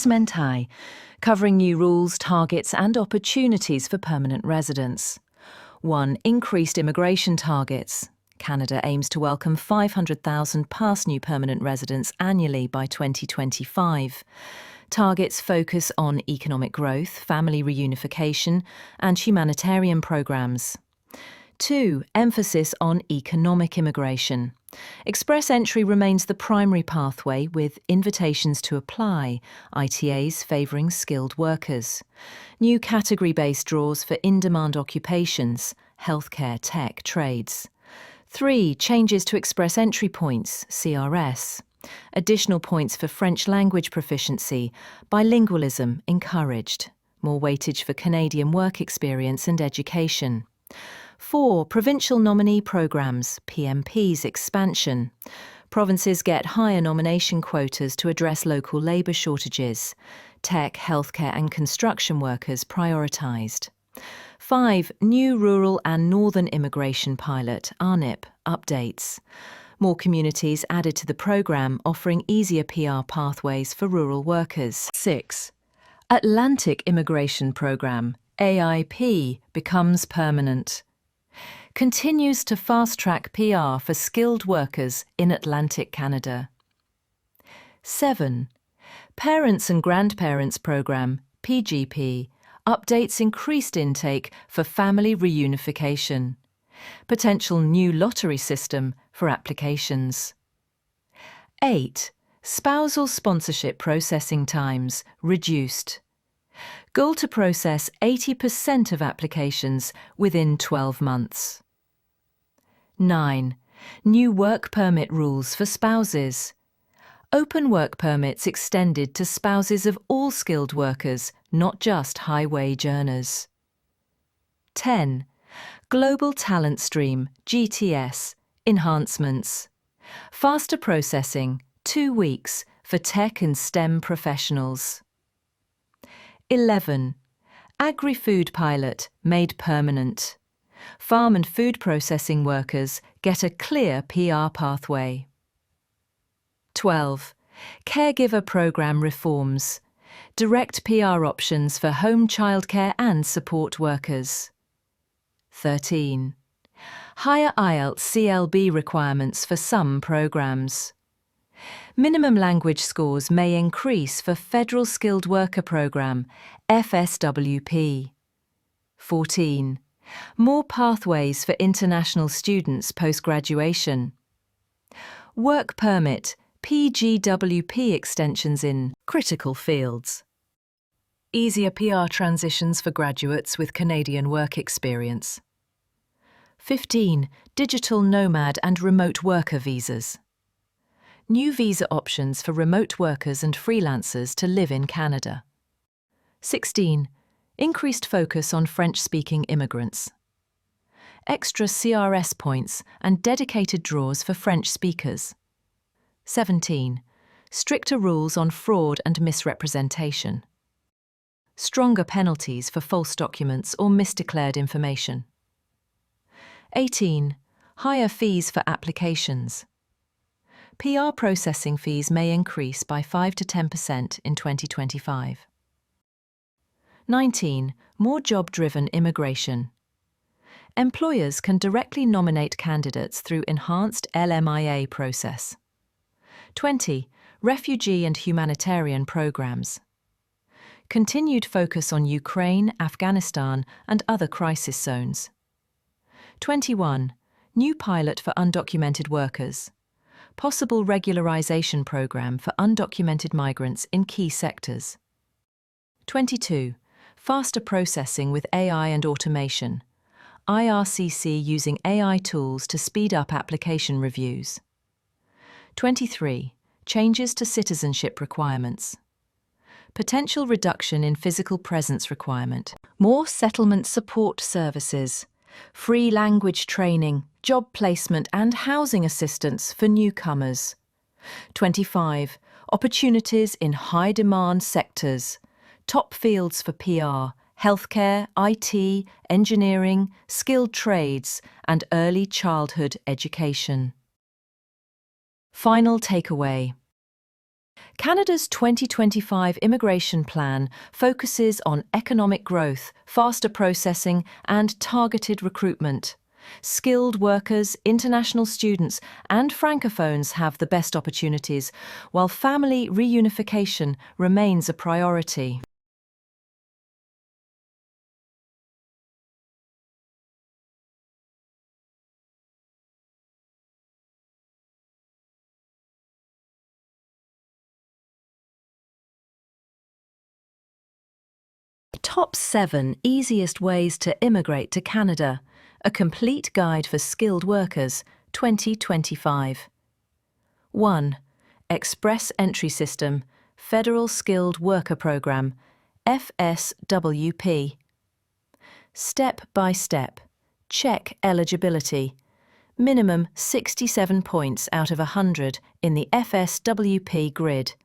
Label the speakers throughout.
Speaker 1: Mentai, covering new rules, targets and opportunities for permanent residents. 1. Increased immigration targets. Canada aims to welcome 500,000 past new permanent residents annually by 2025. Targets focus on economic growth, family reunification and humanitarian programs. 2. Emphasis on economic immigration. Express entry remains the primary pathway, with invitations to apply, ITAs favouring skilled workers. New category-based draws for in-demand occupations, healthcare, tech, trades. 3. Changes to express entry points, CRS. Additional points for French language proficiency, bilingualism encouraged. More weightage for Canadian work experience and education. 4. Provincial nominee programs, PMPs expansion. Provinces get higher nomination quotas to address local labour shortages. Tech, healthcare and construction workers prioritised. 5. New rural and northern immigration pilot, RNIP, updates. More communities added to the programme, offering easier PR pathways for rural workers. 6. Atlantic Immigration Programme, AIP, becomes permanent. Continues to fast-track PR for skilled workers in Atlantic Canada. 7. Parents and Grandparents Programme, PGP, updates increased intake for family reunification. Potential new lottery system for applications. 8. Spousal sponsorship processing times reduced. Goal to process 80% of applications within 12 months. 9. New work permit rules for spouses. Open work permits extended to spouses of all skilled workers, not just high-wage earners. 10. Global Talent Stream, GTS, enhancements. Faster processing, 2 weeks, for tech and STEM professionals. 11. Agri-food pilot made permanent. Farm and food processing workers get a clear PR pathway. 12. Caregiver program reforms. Direct PR options for home childcare and support workers. 13. Higher IELTS CLB requirements for some programs. Minimum language scores may increase for Federal Skilled Worker Programme, FSWP. 14. More pathways for international students post-graduation. Work permit, PGWP extensions in critical fields. Easier PR transitions for graduates with Canadian work experience. 15. Digital nomad and remote worker visas. New visa options for remote workers and freelancers to live in Canada. 16. Increased focus on French-speaking immigrants. Extra CRS points and dedicated draws for French speakers. 17. Stricter rules on fraud and misrepresentation. Stronger penalties for false documents or misdeclared information. 18. Higher fees for applications. PR processing fees may increase by 5 to 10% in 2025. 19. More job-driven immigration. Employers can directly nominate candidates through enhanced LMIA process. 20. Refugee and humanitarian programs. Continued focus on Ukraine, Afghanistan and other crisis zones. 21. New pilot for undocumented workers. Possible regularization program for undocumented migrants in key sectors. 22. Faster processing with AI and automation. IRCC using AI tools to speed up application reviews. 23. Changes to citizenship requirements. Potential reduction in physical presence requirement. More settlement support services. Free language training, job placement and housing assistance for newcomers. 25. Opportunities in high-demand sectors. Top fields for PR, healthcare, IT, engineering, skilled trades, and early childhood education. Final takeaway. Canada's 2025 immigration plan focuses on economic growth, faster processing, and targeted recruitment. Skilled workers, international students, and francophones have the best opportunities, while family reunification remains a priority. Top 7 Easiest Ways to Immigrate to Canada, a complete guide for skilled workers, 2025. 1. Express Entry System, Federal Skilled Worker Program, FSWP. Step by step. Check eligibility. Minimum 67 points out of 100 in the FSWP grid.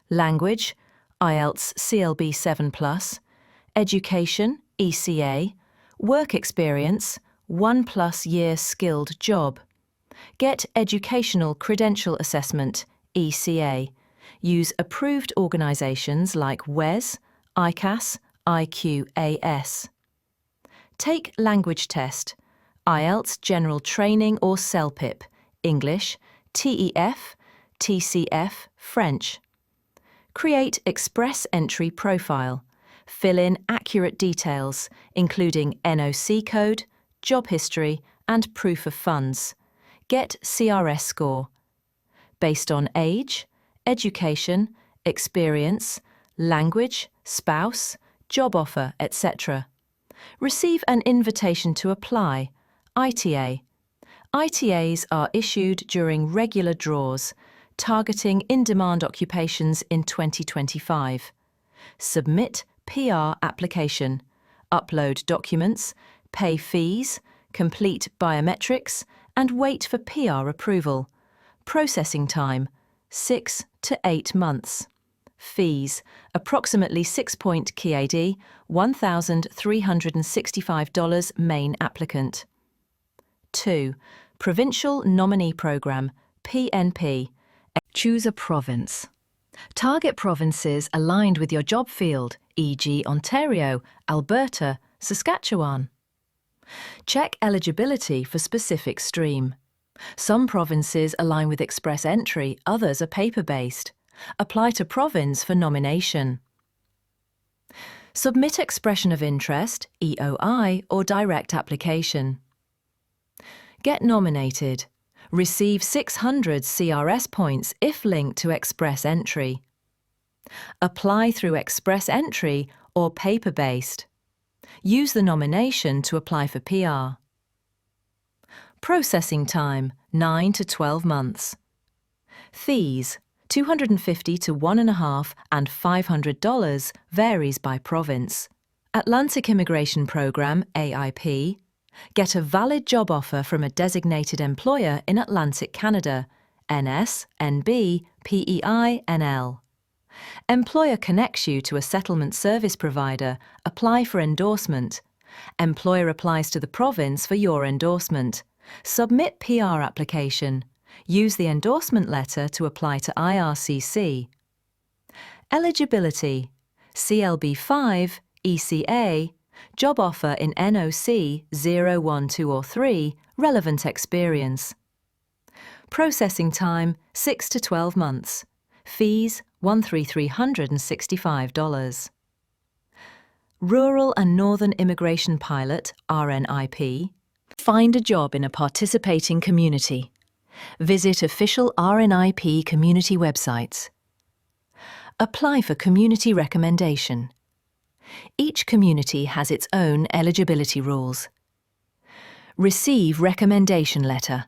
Speaker 1: Language, IELTS CLB 7+. Education, ECA. Work experience, 1+ year skilled job. Get Educational Credential Assessment, ECA. Use approved organisations like WES, ICAS, IQAS. Take language test, IELTS General Training or CELPIP, English, TEF, TCF, French. Create Express Entry Profile. Fill in accurate details, including NOC code, job history, and proof of funds. Get CRS score. Based on age, education, experience, language, spouse, job offer, etc. Receive an invitation to apply, ITA. ITAs are issued during regular draws, targeting in-demand occupations in 2025. Submit PR application, upload documents, pay fees, complete biometrics, and wait for PR approval. Processing time, 6 to 8 months. Fees, approximately 6 CAD, $1,365 main applicant. 2. Provincial Nominee Program, PNP. Choose a province. Target provinces aligned with your job field, e.g. Ontario, Alberta, Saskatchewan. Check eligibility for specific stream. Some provinces align with express entry, others are paper-based. Apply to province for nomination. Submit expression of interest, EOI, or direct application. Get nominated. Receive 600 CRS points if linked to express entry. Apply through express entry or paper-based. Use the nomination to apply for PR. Processing time, 9 to 12 months. Fees, $250 to $1.5 and $500 varies by province. Atlantic Immigration Program, AIP. Get a valid job offer from a designated employer in Atlantic Canada, NS, NB, PEI, NL. Employer connects you to a settlement service provider. Apply for endorsement. Employer applies to the province for your endorsement. Submit PR application. Use the endorsement letter to apply to IRCC. Eligibility, CLB 5, ECA, job offer in NOC 0, 1, 2 or 3, relevant experience. Processing time, 6 to 12 months. Fees, $1,365. Rural and Northern Immigration Pilot, RNIP. Find a job in a participating community. Visit official RNIP community websites. Apply for community recommendation. Each community has its own eligibility rules. Receive recommendation letter.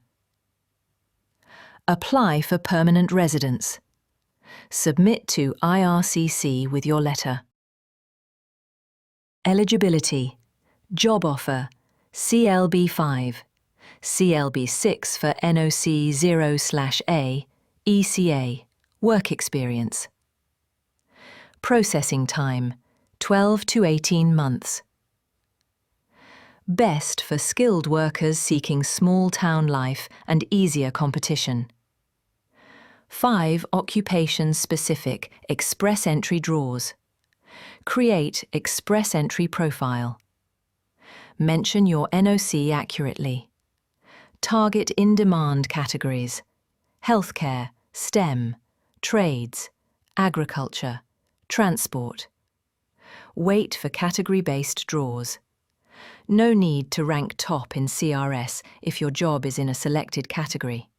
Speaker 1: Apply for permanent residence. Submit to IRCC with your letter. Eligibility, job offer, CLB 5, CLB 6 for NOC 0/A, ECA, work experience. Processing time, 12 to 18 months. Best for skilled workers seeking small town life and easier competition. 5 occupation-specific express entry draws. Create express entry profile. Mention your NOC accurately. Target in-demand categories: healthcare, STEM, trades, agriculture, transport. Wait for category-based draws. No need to rank top in CRS if your job is in a selected category.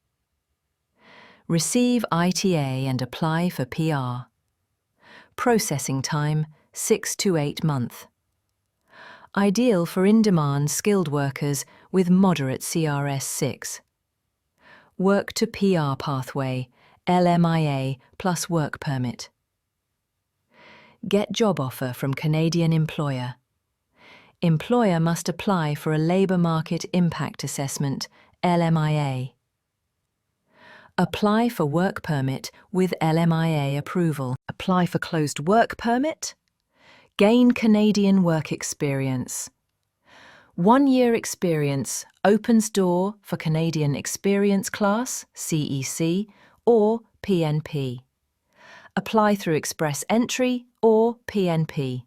Speaker 1: Receive ITA and apply for PR. Processing time, 6 to 8 months. Ideal for in-demand skilled workers with moderate CRS 6. Work to PR pathway, LMIA plus work permit. Get job offer from Canadian employer. Employer must apply for a Labour Market Impact Assessment, LMIA. Apply for work permit with LMIA approval. Apply for closed work permit. Gain Canadian work experience. 1 year experience opens door for Canadian Experience Class, CEC, or PNP. Apply through Express Entry or PNP.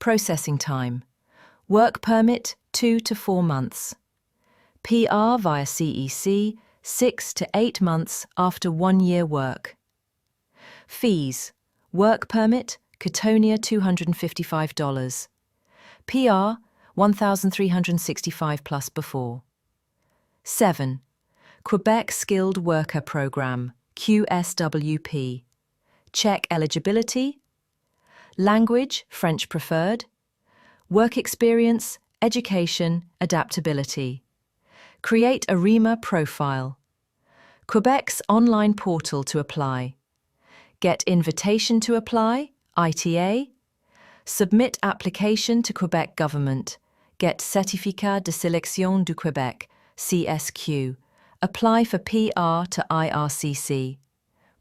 Speaker 1: Processing time: work permit 2 to 4 months. PR via CEC 6 to 8 months after 1 year work. Fees: work permit Cotonia $255. PR $1,365 plus before. 7. Quebec Skilled Worker Program, QSWP. Check eligibility. Language, French preferred. Work experience, education, adaptability. Create a REMA profile. Quebec's online portal to apply. Get invitation to apply, ITA. Submit application to Quebec Government. Get Certificat de Sélection du Québec, CSQ. Apply for PR to IRCC.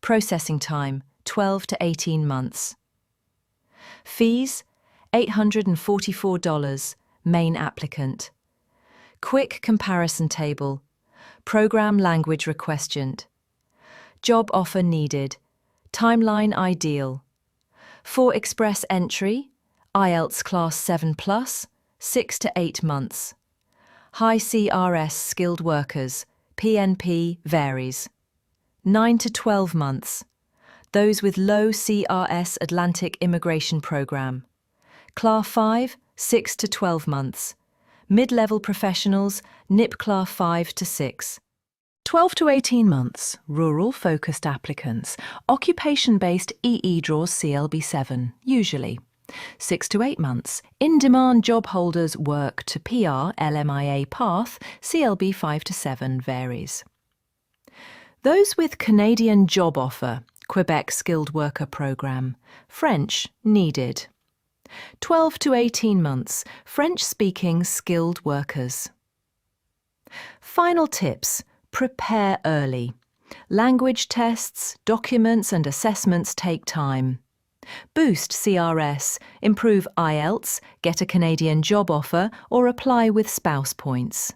Speaker 1: Processing time, 12 to 18 months. Fees, $844, main applicant. Quick comparison table. Program language requestioned. Job offer needed. Timeline ideal. For express entry, IELTS Class 7+, 6 to 8 months. High CRS skilled workers, PNP varies. 9 to 12 months. Those with low CRS Atlantic Immigration Program. CLA 5, 6 to 12 months. Mid-level professionals, NIP CLA 5 to 6. 12 to 18 months, rural-focused applicants, occupation-based EE draws CLB 7, usually. 6 to 8 months, in-demand job holders work to PR LMIA path, CLB 5 to 7 varies. Those with Canadian job offer, Quebec Skilled Worker Program, French needed. 12 to 18 months, French-speaking skilled workers. Final tips. Prepare early. Language tests, documents and assessments take time. Boost CRS, improve IELTS, get a Canadian job offer or apply with spouse points.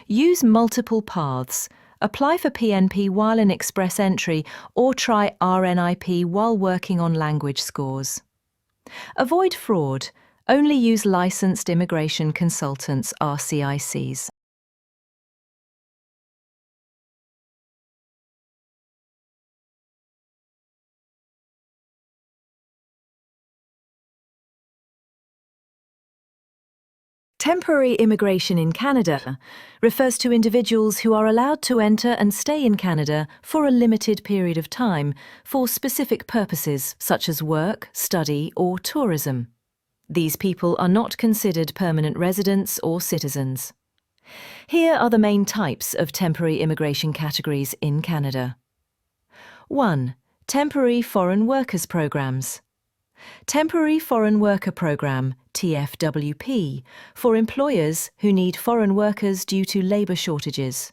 Speaker 1: Use multiple paths. Apply for PNP while in express entry or try RNIP while working on language scores. Avoid fraud. Only use licensed immigration consultants, RCICs. Temporary immigration in Canada refers to individuals who are allowed to enter and stay in Canada for a limited period of time for specific purposes such as work, study, or tourism. These people are not considered permanent residents or citizens. Here are the main types of temporary immigration categories in Canada. 1. Temporary Foreign Workers Programs. Temporary Foreign Worker Program, TFWP, for employers who need foreign workers due to labour shortages.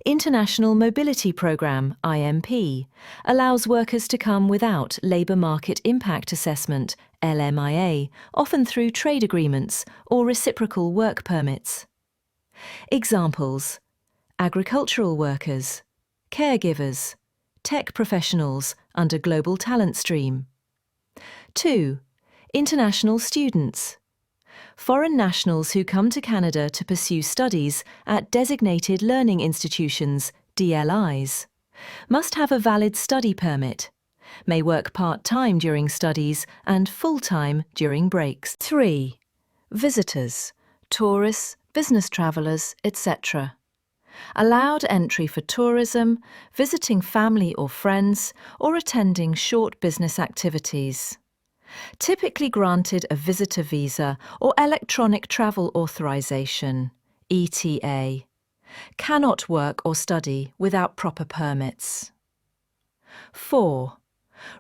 Speaker 1: International Mobility Program, IMP, allows workers to come without Labour Market Impact Assessment, LMIA, often through trade agreements or reciprocal work permits. Examples: agricultural workers, caregivers, tech professionals under Global Talent Stream. 2. International students. Foreign nationals who come to Canada to pursue studies at designated learning institutions, DLIs, must have a valid study permit, may work part-time during studies and full-time during breaks. 3. Visitors, tourists, business travellers, etc. Allowed entry for tourism, visiting family or friends, or attending short business activities. Typically granted a visitor visa or electronic travel authorization, ETA. Cannot work or study without proper permits. 4.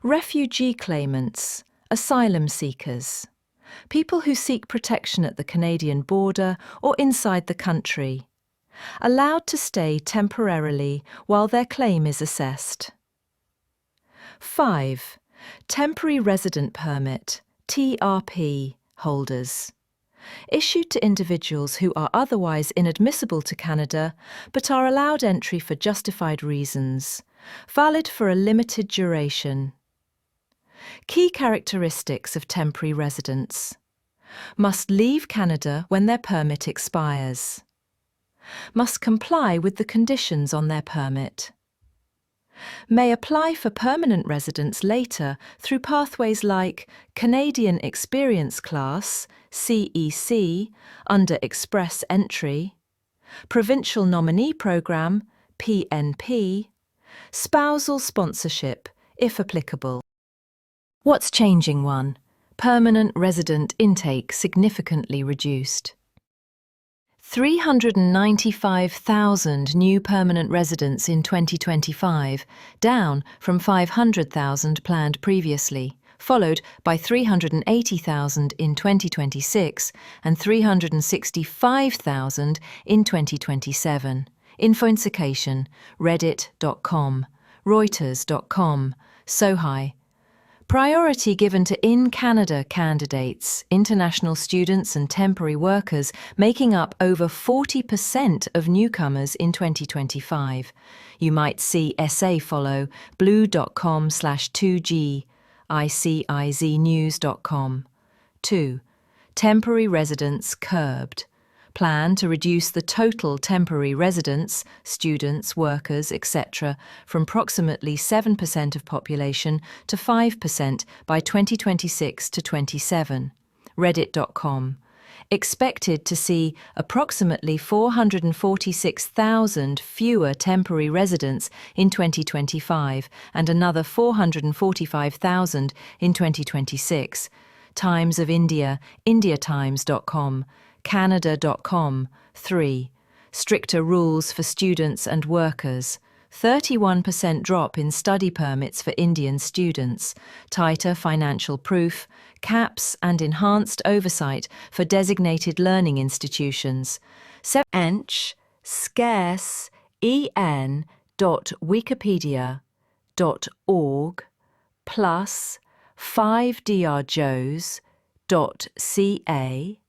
Speaker 1: Refugee claimants, asylum seekers. People who seek protection at the Canadian border or inside the country. Allowed to stay temporarily while their claim is assessed. 5. Temporary Resident Permit, TRP, holders. Issued to individuals who are otherwise inadmissible to Canada but are allowed entry for justified reasons, valid for a limited duration. Key characteristics of temporary residents. Must leave Canada when their permit expires. Must comply with the conditions on their permit. May apply for permanent residence later through pathways like Canadian Experience Class, CEC, under Express Entry, Provincial Nominee Programme, PNP, Spousal Sponsorship, if applicable. What's changing? 1. Permanent resident intake significantly reduced. 395,000 new permanent residents in 2025, down from 500,000 planned previously, followed by 380,000 in 2026 and 365,000 in 2027. Info indication, reddit.com, reuters.com, Sohi. Priority given to in-Canada candidates, international students and temporary workers making up over 40% of newcomers in 2025. You might see SA follow blue.com/2G, iciznews.com. 2. Temporary residents curbed. Plan to reduce the total temporary residents, students, workers, etc., from approximately 7% of population to 5% by 2026 to 27. Reddit.com. Expected to see approximately 446,000 fewer temporary residents in 2025 and another 445,000 in 2026. Times of India, indiatimes.com. Canada.com. 3. Stricter rules for students and workers. 31% drop in study permits for Indian students. Tighter financial proof, caps and enhanced oversight for designated learning institutions. Ench, scarce, en.wikipedia.org plus 5drjoes.ca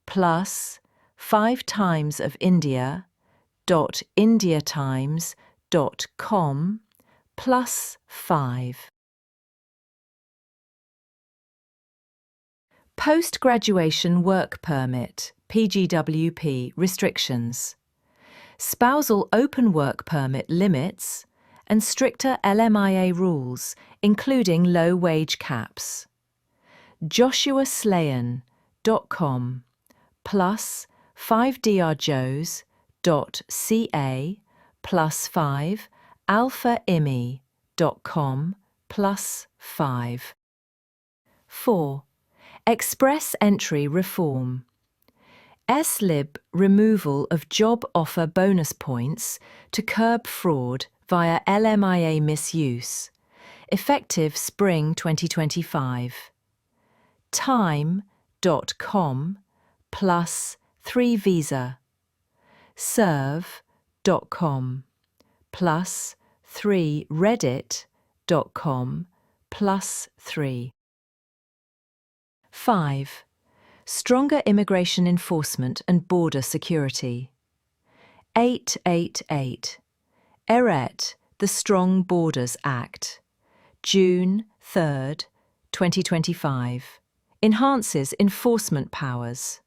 Speaker 1: plus 5 times of India.indiatimes.com plus 5. Post-graduation work permit, PGWP, restrictions. Spousal open work permit limits and stricter LMIA rules, including low wage caps. joshuaslayan.com plus 5drjoes.ca plus 5 alphaimmi.com plus 5. 4. Express entry reform. SLIB removal of job offer bonus points to curb fraud via LMIA misuse. Effective spring 2025. Time.com plus 3 visa. Serve.com plus 3 reddit.com plus 3. 5. Stronger immigration enforcement and border security. 888. the Strong Borders Act, June 3rd, 2025, enhances enforcement powers.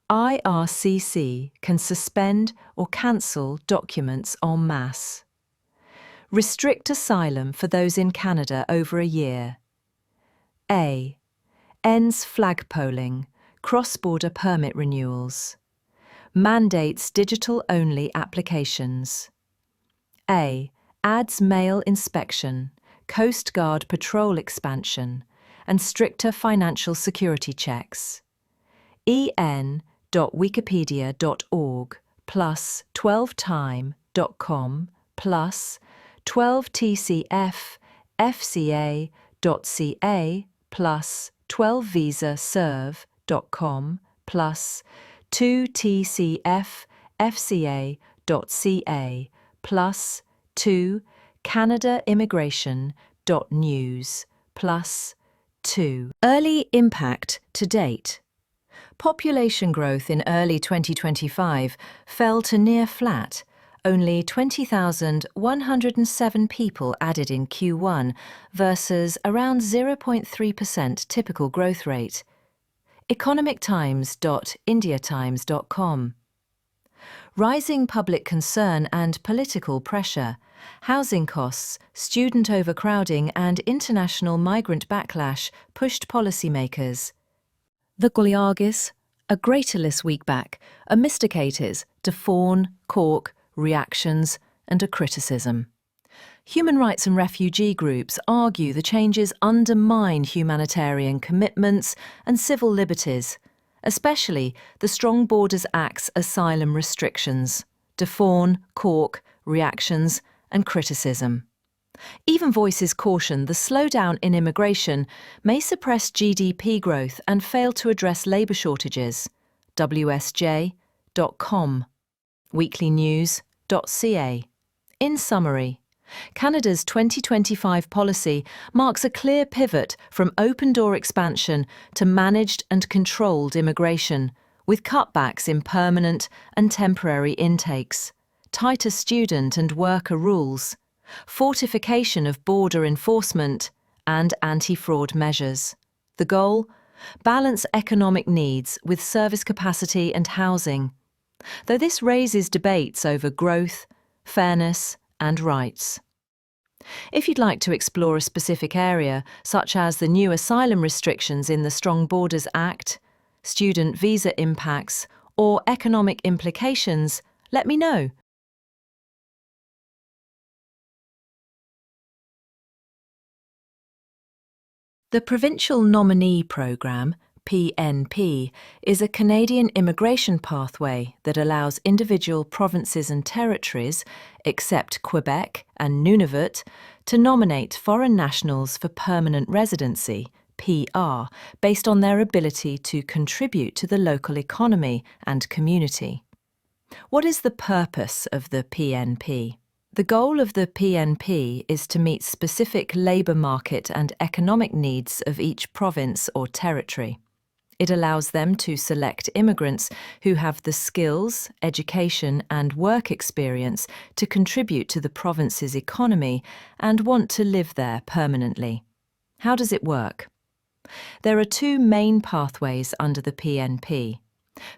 Speaker 1: IRCC can suspend or cancel documents en masse. Restrict asylum for those in Canada over a year. A. Ends flagpoling, cross-border permit renewals. Mandates digital-only applications. A. Adds mail inspection, Coast Guard patrol expansion, and stricter financial security checks. en.wikipedia.org plus 12time.com plus 12tcf.fca.ca plus 12visaserve.com plus 2tcf.fca.ca plus 2 canadaimmigration.news plus 2. Early impact to date. Population growth in early 2025 fell to near flat, only 20,107 people added in Q1 versus around 0.3% typical growth rate. economictimes.indiatimes.com. Rising public concern and political pressure, housing costs, student overcrowding and international migrant backlash pushed policymakers. The Goliargis, a Greaterless Weekback, a Mysticates, to Fawn, Cork, reactions and a criticism. Human rights and refugee groups argue the changes undermine humanitarian commitments and civil liberties, especially the Strong Borders Act's asylum restrictions, to Fawn, Cork, reactions and criticism. Even Voices caution the slowdown in immigration may suppress GDP growth and fail to address labour shortages. WSJ.com. weeklynews.ca. In summary, Canada's 2025 policy marks a clear pivot from open-door expansion to managed and controlled immigration, with cutbacks in permanent and temporary intakes, tighter student and worker rules, fortification of border enforcement, and anti-fraud measures. The goal? Balance economic needs with service capacity and housing, though this raises debates over growth, fairness, and rights. If you'd like to explore a specific area, such as the new asylum restrictions in the Strong Borders Act, student visa impacts, or economic implications, let me know. The Provincial Nominee Programme, PNP, is a Canadian immigration pathway that allows individual provinces and territories, except Quebec and Nunavut, to nominate foreign nationals for permanent residency, PR, based on their ability to contribute to the local economy and community. What is the purpose of the PNP? The goal of the PNP is to meet specific labour market and economic needs of each province or territory. It allows them to select immigrants who have the skills, education and work experience to contribute to the province's economy and want to live there permanently. How does it work? There are two main pathways under the PNP.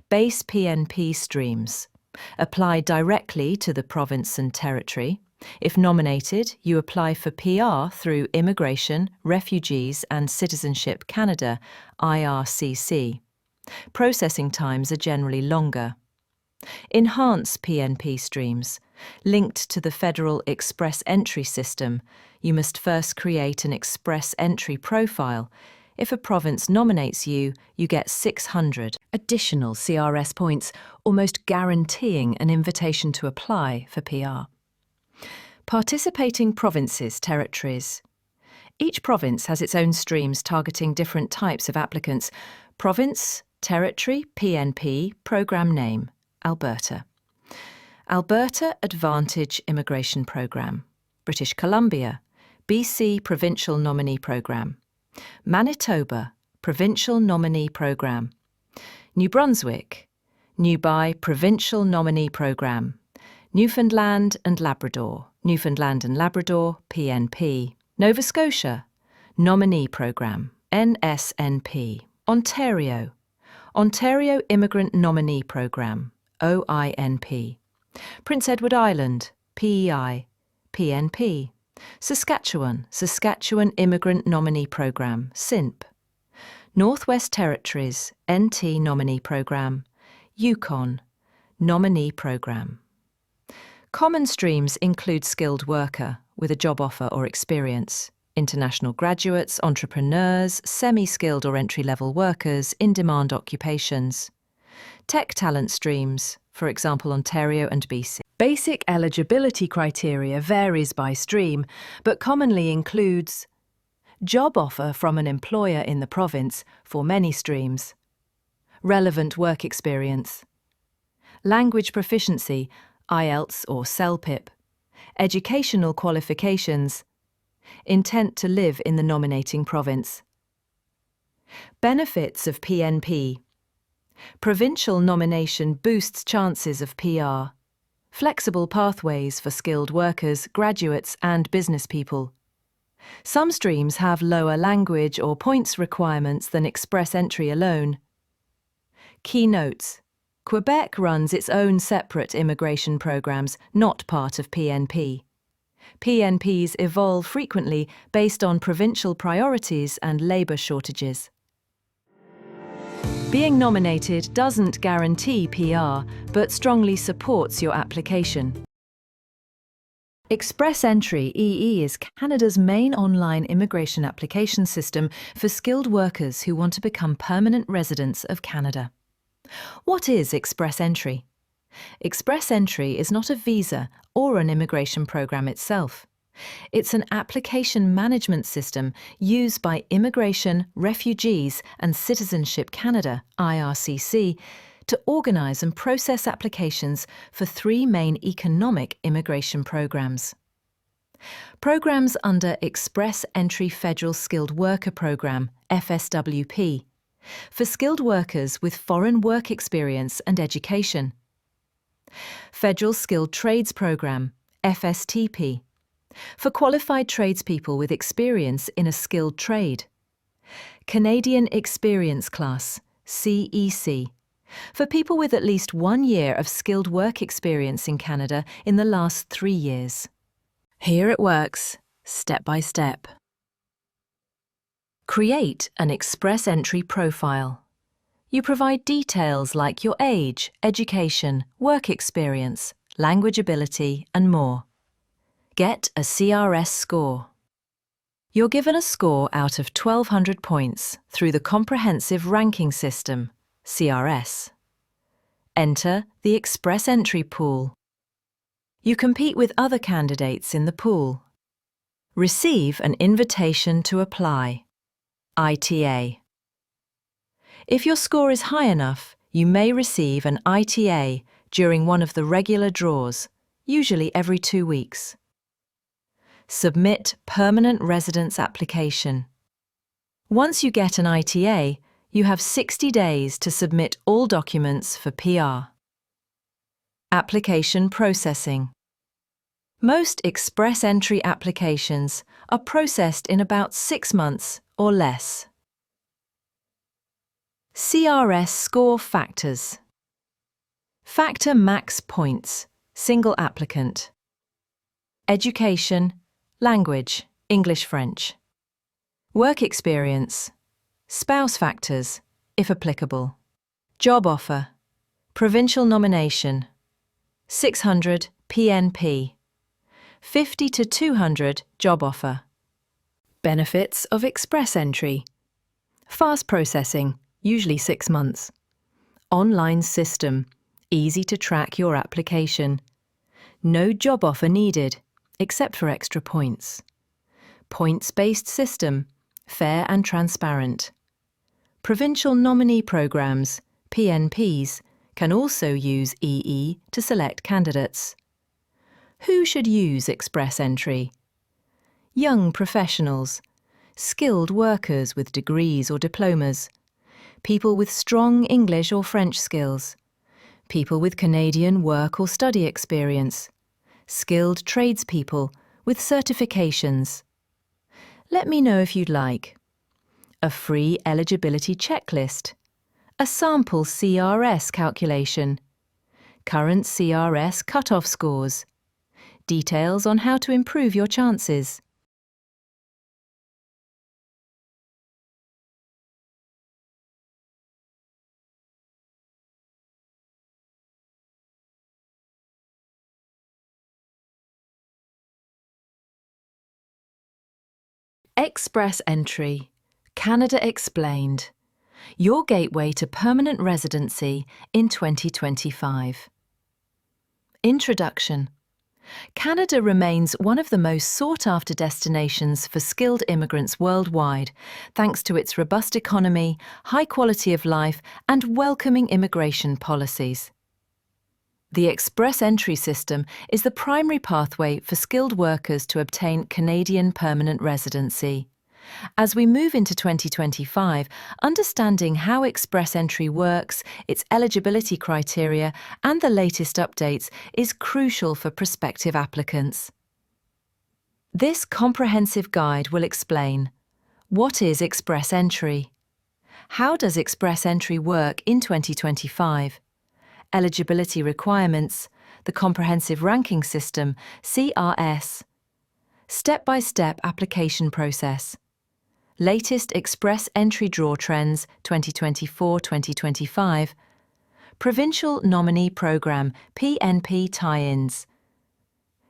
Speaker 1: Base PNP streams. Apply directly to the province and territory. If nominated, you apply for PR through Immigration, Refugees and Citizenship Canada, IRCC. Processing times are generally longer. Enhance PNP streams. Linked to the federal Express Entry system, you must first create an Express Entry profile. If a province nominates you, you get 600 additional CRS points, almost guaranteeing an invitation to apply for PR. Participating provinces, territories. Each province has its own streams targeting different types of applicants. Province, territory, PNP, programme name, Alberta. Alberta Advantage Immigration Programme. British Columbia, BC Provincial Nominee Programme. Manitoba, Provincial Nominee Programme. New Brunswick, Newby Provincial Nominee Programme. Newfoundland and Labrador, Newfoundland and Labrador, PNP. Nova Scotia, Nominee Programme, NSNP. Ontario, Ontario Immigrant Nominee Programme, OINP. Prince Edward Island, PEI, PNP. Saskatchewan, Saskatchewan Immigrant Nominee Programme, SINP. Northwest Territories, NT Nominee Programme, Yukon, Nominee Programme. Common streams include skilled worker with a job offer or experience, international graduates, entrepreneurs, semi-skilled or entry-level workers, in-demand occupations. Tech talent streams, for example Ontario and BC. Basic eligibility criteria varies by stream, but commonly includes job offer from an employer in the province for many streams, relevant work experience, language proficiency, IELTS or CELPIP, educational qualifications, intent to live in the nominating province. Benefits of PNP. Provincial nomination boosts chances of PR. Flexible pathways for skilled workers, graduates and business people. Some streams have lower language or points requirements than express entry alone. Key notes. Quebec runs its own separate immigration programs, not part of PNP. PNPs evolve frequently based on provincial priorities and labour shortages. Being nominated doesn't guarantee PR, but strongly supports your application. Express Entry EE is Canada's main online immigration application system for skilled workers who want to become permanent residents of Canada. What is Express Entry? Express Entry is not a visa or an immigration program itself. It's an application management system used by Immigration, Refugees and Citizenship Canada, IRCC, to organise and process applications for three main economic immigration programs. Programs under Express Entry Federal Skilled Worker Program, FSWP, for skilled workers with foreign work experience and education. Federal Skilled Trades Program, FSTP, for qualified tradespeople with experience in a skilled trade. Canadian Experience Class, CEC, for people with at least 1 year of skilled work experience in Canada in the last 3 years. Here it works, step by step. Create an Express Entry profile. You provide details like your age, education, work experience, language ability, and more. Get a CRS score. You're given a score out of 1,200 points through the Comprehensive Ranking System, CRS. Enter the Express Entry pool. You compete with other candidates in the pool. Receive an invitation to apply, ITA. If your score is high enough, you may receive an ITA during one of the regular draws, usually every 2 weeks. Submit permanent residence application. Once you get an ITA, you have 60 days to submit all documents for PR. Application processing. Most Express Entry applications are processed in about 6 months or less. CRS score factors. Factor max points, single applicant. Education, language, English, French. Work experience, spouse factors, if applicable. Job offer, provincial nomination, 600 PNP, 50 to 200 job offer. Benefits of Express Entry. Fast processing, usually 6 months. Online system, easy to track your application. No job offer needed, except for extra points. Points-based system, fair and transparent. Provincial nominee programs, PNPs, can also use EE to select candidates. Who should use Express Entry? Young professionals, skilled workers with degrees or diplomas, people with strong English or French skills, people with Canadian work or study experience, skilled tradespeople with certifications. Let me know if you'd like. A free eligibility checklist, a sample CRS calculation, current CRS cut-off scores, details on how to improve your chances. Express Entry, Canada Explained, your gateway to permanent residency in 2025. Introduction. Canada remains one of the most sought-after destinations for skilled immigrants worldwide, thanks to its robust economy, high quality of life, and welcoming immigration policies. The Express Entry system is the primary pathway for skilled workers to obtain Canadian permanent residency. As we move into 2025, understanding how Express Entry works, its eligibility criteria, and the latest updates is crucial for prospective applicants. This comprehensive guide will explain: what is Express Entry? How does Express Entry work in 2025? Eligibility requirements, the comprehensive ranking system, CRS, step-by-step application process, latest Express Entry draw trends 2024-2025, Provincial Nominee Programme PNP tie-ins,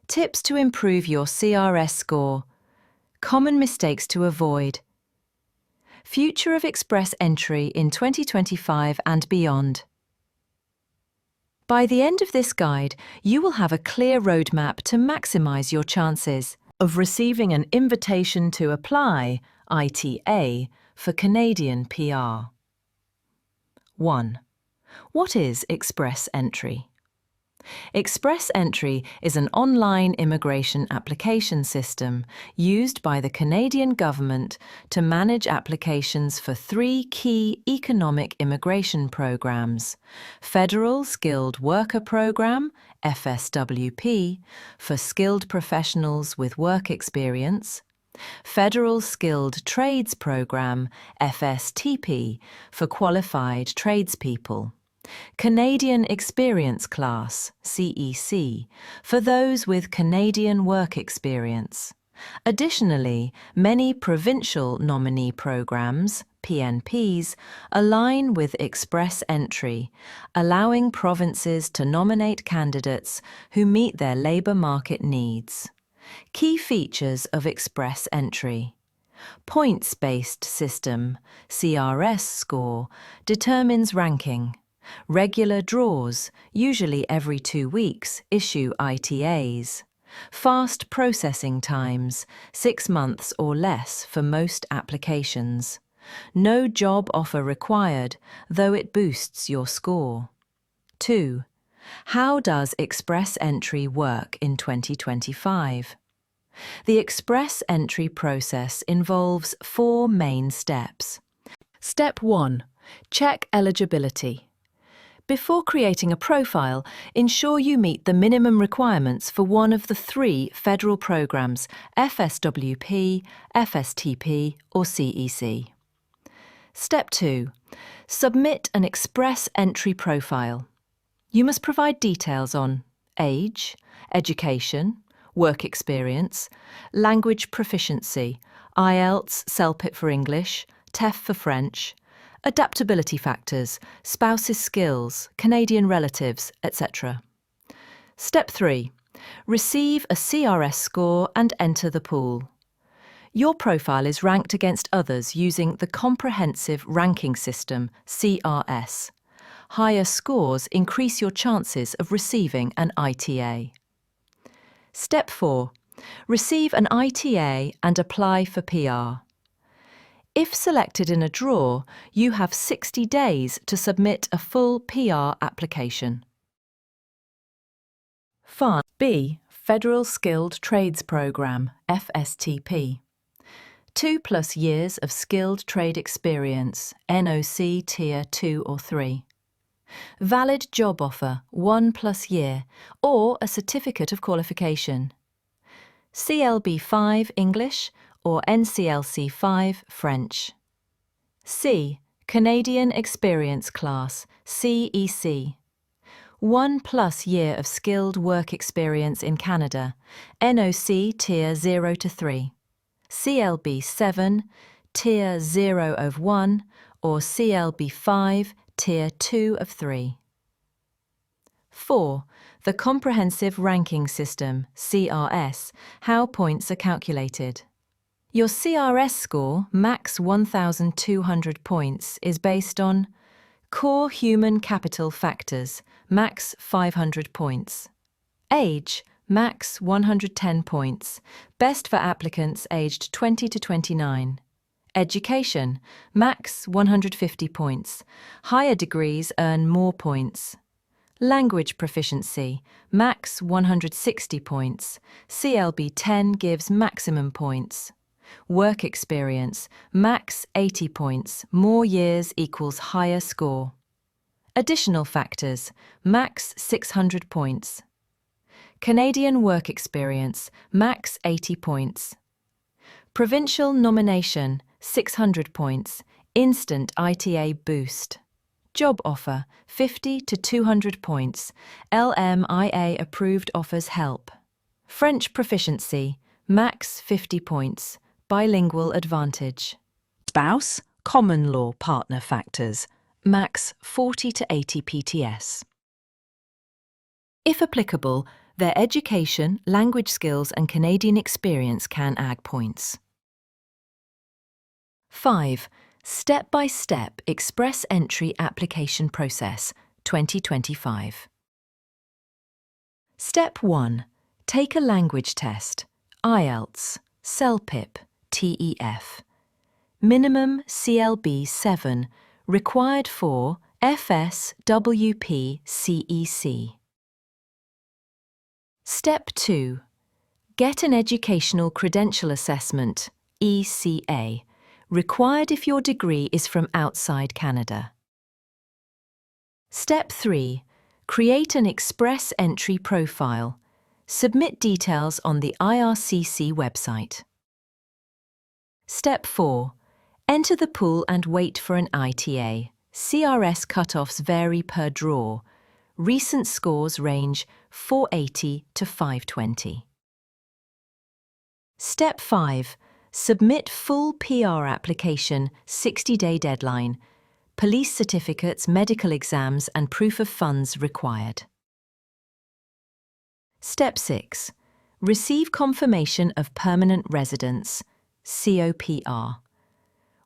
Speaker 1: tips to improve your CRS score, common mistakes to avoid, future of Express Entry in 2025 and beyond. By the end of this guide, you will have a clear roadmap to maximise your chances of receiving an invitation to apply, ITA, for Canadian PR. 1. What is Express Entry? Express Entry is an online immigration application system used by the Canadian government to manage applications for 3 key economic immigration programs: Federal Skilled Worker Program, FSWP, for skilled professionals with work experience, Federal Skilled Trades Program, FSTP, for qualified tradespeople, Canadian Experience Class, CEC, for those with Canadian work experience. Additionally, many provincial nominee programs, PNPs, align with Express Entry, allowing provinces to nominate candidates who meet their labour market needs. Key features of Express Entry: points-based system, CRS score, determines ranking. Regular draws, usually every 2 weeks, issue ITAs. Fast processing times, 6 months or less for most applications. No job offer required, though it boosts your score. 2. How does Express Entry work in 2025? The Express Entry process involves 4 main steps. Step 1. Check eligibility. Before creating a profile, ensure you meet the minimum requirements for one of the 3 federal programs, FSWP, FSTP, or CEC. Step 2. Submit an Express Entry profile. You must provide details on age, education, work experience, language proficiency, IELTS, CELPIT for English, TEF for French, adaptability factors, spouse's skills, Canadian relatives, etc. Step 3. Receive a CRS score and enter the pool. Your profile is ranked against others using the Comprehensive Ranking System, CRS. Higher scores increase your chances of receiving an ITA. Step 4. Receive an ITA and apply for PR. If selected in a draw, you have 60 days to submit a full PR application. Fund B. Federal Skilled Trades Program, FSTP. 2+ years of skilled trade experience, NOC Tier 2 or 3. Valid job offer, 1+ year, or a certificate of qualification. CLB 5 English or NCLC 5 French. C. Canadian Experience Class, CEC. 1+ year of skilled work experience in Canada, NOC Tier 0 to 3. CLB 7, Tier 0 of 1, or CLB 5, Tier 2 of 3. 4. The Comprehensive Ranking System, CRS, how points are calculated. Your CRS score, max 1,200 points, is based on core human capital factors, max 500 points. Age, max 110 points, best for applicants aged 20 to 29. Education, max 150 points. Higher degrees earn more points. Language proficiency, max 160 points. CLB 10 gives maximum points. Work experience, max 80 points. More years equals higher score. Additional factors, max 600 points. Canadian work experience, max 80 points. Provincial nomination, 600 points. Instant ITA boost. Job offer, 50 to 200 points. LMIA approved offers help. French proficiency, max 50 points. Bilingual advantage. Spouse, common law partner factors, max 40 to 80 PTS. If applicable, their education, language skills and Canadian experience can add points. 5. Step-by-step Express Entry Application Process, 2025. Step 1. Take a language test, IELTS, CELPIP, TEF. Minimum CLB 7, required for FSWP CEC. Step 2. Get an Educational Credential Assessment, ECA, required if your degree is from outside Canada. Step 3. Create an Express Entry profile. Submit details on the IRCC website. Step 4. Enter the pool and wait for an ITA. CRS cutoffs vary per draw. Recent scores range 480 to 520. Step 5. Submit full PR application, 60-day deadline. Police certificates, medical exams and proof of funds required. Step 6. Receive confirmation of permanent residence, COPR.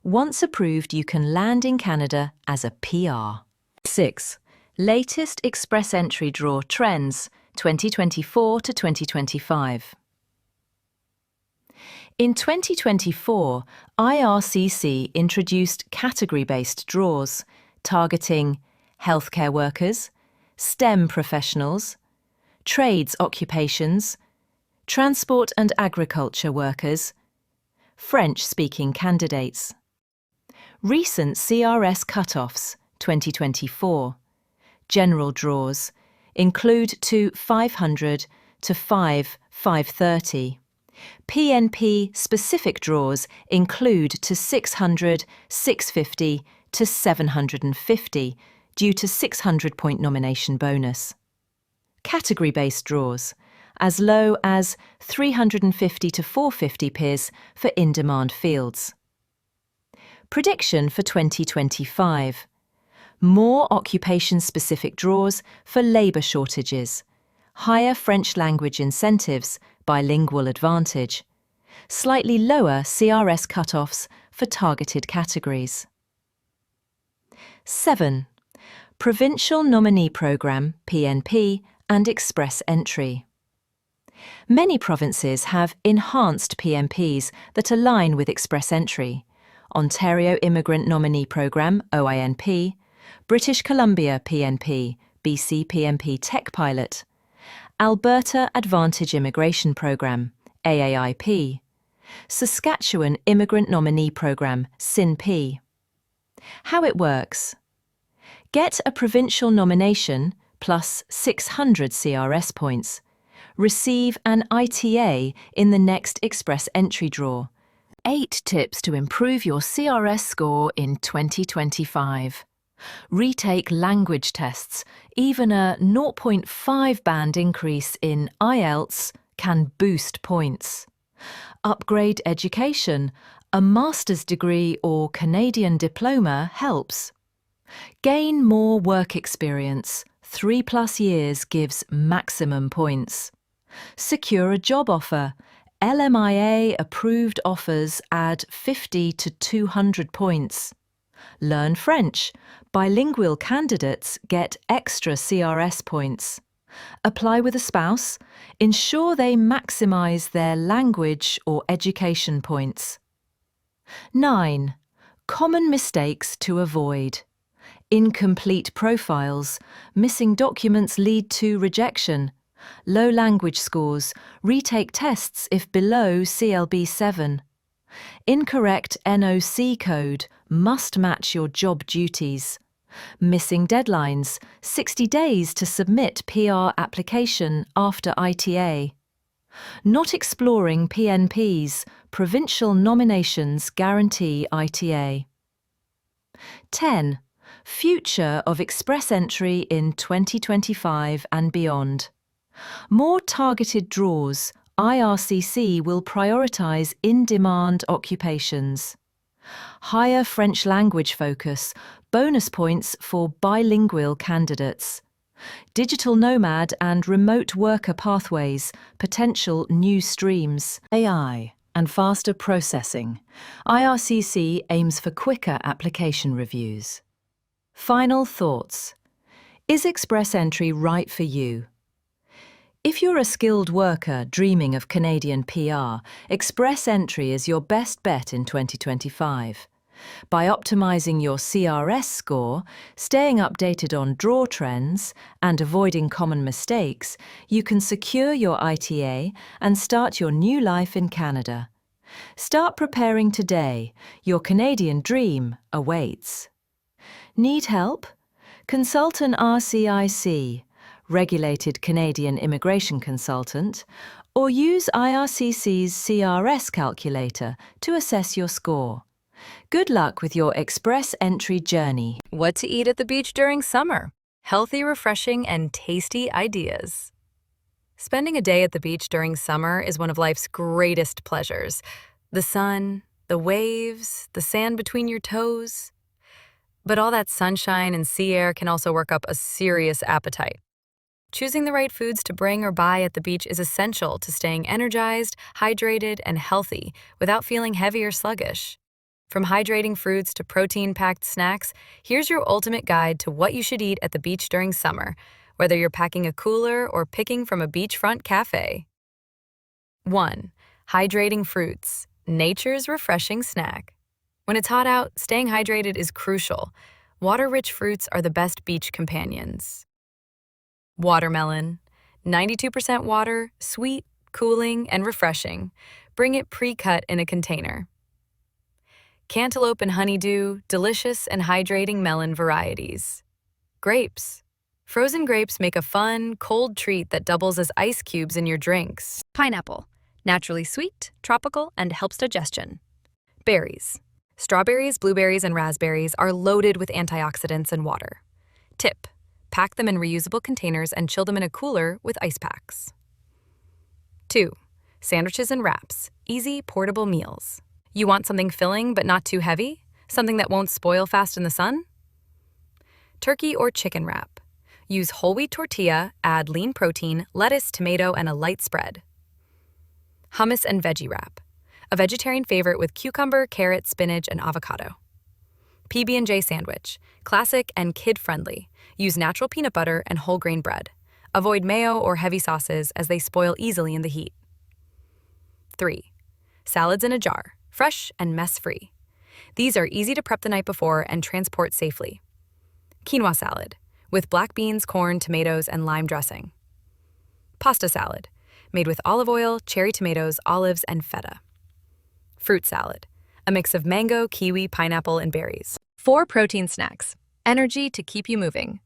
Speaker 1: Once approved, you can land in Canada as a PR. 6. Latest Express Entry Draw Trends, 2024 to 2025. In 2024, IRCC introduced category-based draws targeting healthcare workers, STEM professionals, trades occupations, transport and agriculture workers, French-speaking candidates. Recent CRS cutoffs, 2024. General draws include to 500 to 530. PNP specific draws include to 600, 650 to 750 due to 600-point nomination bonus. Category-based draws, as low as 350 to 450 PIS for in-demand fields. Prediction for 2025. More occupation-specific draws for labour shortages. Higher French language incentives, bilingual advantage. Slightly lower CRS cutoffs for targeted categories. 7. Provincial Nominee Programme, PNP, and Express Entry. Many provinces have enhanced PNPs that align with Express Entry. Ontario Immigrant Nominee Programme, OINP, British Columbia PNP, BC PNP Tech Pilot, Alberta Advantage Immigration Programme, AAIP, Saskatchewan Immigrant Nominee Programme, SINP. How it works. Get a provincial nomination plus 600 CRS points. Receive an ITA in the next Express entry draw. 8 tips to improve your CRS score in 2025. Retake language tests. Even a 0.5 band increase in IELTS can boost points. Upgrade education. A master's degree or Canadian diploma helps. Gain more work experience. 3+ years gives maximum points. Secure a job offer. LMIA approved offers add 50 to 200 points. Learn French. Bilingual candidates get extra CRS points. Apply with a spouse. Ensure they maximize their language or education points. 9. Common mistakes to avoid. Incomplete profiles. Missing documents lead to rejection. Low language scores. Retake tests if below CLB 7. Incorrect NOC code. Must match your job duties. Missing deadlines. 60 days to submit PR application after ITA. Not exploring PNPs. Provincial nominations guarantee ITA. 10. Future of Express entry in 2025 and beyond. More targeted draws. IRCC will prioritise in-demand occupations. Higher French language focus. Bonus points for bilingual candidates. Digital nomad and remote worker pathways. Potential new streams. AI and faster processing. IRCC aims for quicker application reviews. Final thoughts. Is Express entry right for you? If you're a skilled worker dreaming of Canadian PR, Express entry is your best bet in 2025. By optimizing your CRS score, staying updated on draw trends, and avoiding common mistakes, you can secure your ITA and start your new life in Canada. Start preparing today. Your Canadian dream awaits. Need help? Consult an RCIC, Regulated Canadian Immigration Consultant, or use IRCC's CRS calculator to assess your score. Good luck with your Express entry journey.
Speaker 2: What to eat at the beach during summer? Healthy, refreshing, and tasty ideas. Spending a day at the beach during summer is one of life's greatest pleasures. The sun, the waves, the sand between your toes. But all that sunshine and sea air can also work up a serious appetite. Choosing the right foods to bring or buy at the beach is essential to staying energized, hydrated, and healthy without feeling heavy or sluggish. From hydrating fruits to protein-packed snacks, here's your ultimate guide to what you should eat at the beach during summer, whether you're packing a cooler or picking from a beachfront cafe. 1. Hydrating fruits, nature's refreshing snack. When it's hot out, staying hydrated is crucial. Water-rich fruits are the best beach companions. Watermelon. 92% water, sweet, cooling, and refreshing. Bring it pre-cut in a container. Cantaloupe and honeydew, delicious and hydrating melon varieties. Grapes. Frozen grapes make a fun, cold treat that doubles as ice cubes in your drinks. Pineapple. Naturally sweet, tropical, and helps digestion. Berries. Strawberries, blueberries, and raspberries are loaded with antioxidants and water. Tip: pack them in reusable containers and chill them in a cooler with ice packs. 2. Sandwiches and wraps, easy, portable meals. You want something filling but not too heavy? Something that won't spoil fast in the sun? Turkey or chicken wrap. Use whole wheat tortilla, add lean protein, lettuce, tomato, and a light spread. Hummus and veggie wrap. A vegetarian favorite with cucumber, carrot, spinach, and avocado. PB&J sandwich. Classic and kid-friendly. Use natural peanut butter and whole grain bread. Avoid mayo or heavy sauces as they spoil easily in the heat. 3. Salads in a jar. Fresh and mess-free. These are easy to prep the night before and transport safely. Quinoa salad, with black beans, corn, tomatoes, and lime dressing. Pasta salad, made with olive oil, cherry tomatoes, olives, and feta. Fruit salad, a mix of mango, kiwi, pineapple, and berries. 4 protein snacks. energy to keep you moving.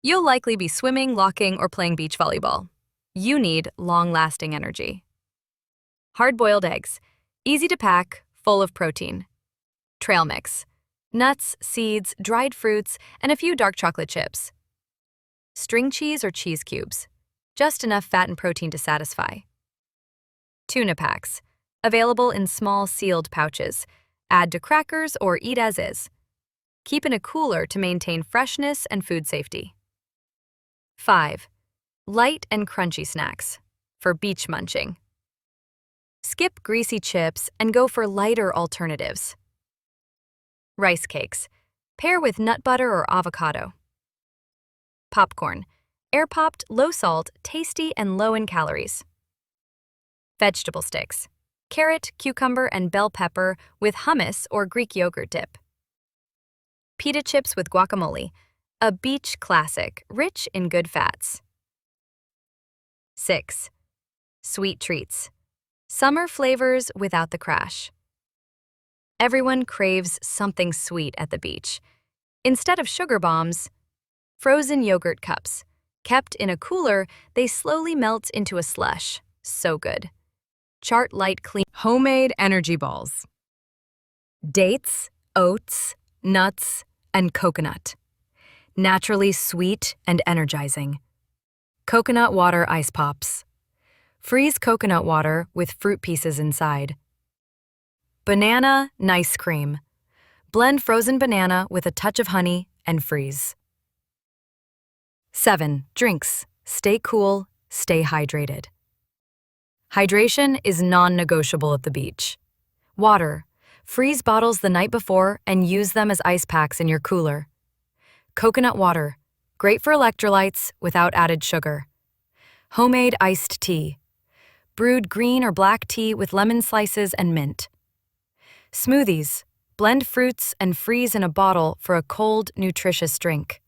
Speaker 2: You'll likely be swimming, walking, or playing beach volleyball. You need long-lasting energy. Hard-boiled eggs, easy to pack, full of protein. Trail mix, nuts, seeds, dried fruits, and a few dark chocolate chips. String cheese or cheese cubes, just enough fat and protein to satisfy. Tuna packs, available in small sealed pouches. Add to crackers or eat as is. Keep in a cooler to maintain freshness and food safety. 5. Light and crunchy snacks for beach munching. Skip greasy chips and go for lighter alternatives. Rice cakes. Pair with nut butter or avocado. Popcorn. Air-popped, low-salt, tasty, and low in calories. Vegetable sticks. Carrot, cucumber, and bell pepper with hummus or Greek yogurt dip. Pita chips with guacamole. A beach classic, rich in good fats. 6. Sweet treats. Summer flavors without the crash. Everyone craves something sweet at the beach. Instead of sugar bombs, frozen yogurt cups. Kept in a cooler, they slowly melt into a slush. So good. Chart light clean. Homemade energy balls. Dates, oats, nuts, and coconut. Naturally sweet and energizing. Coconut water ice pops. Freeze coconut water with fruit pieces inside. Banana nice cream. Blend frozen banana with a touch of honey and freeze. 7. Drinks. Stay cool, stay hydrated. Hydration is non-negotiable at the beach. Water. Freeze bottles the night before and use them as ice packs in your cooler. Coconut water. Great for electrolytes without added sugar. Homemade iced tea. Brewed green or black tea with lemon slices and mint. Smoothies. Blend fruits and freeze in a bottle for a cold, nutritious drink.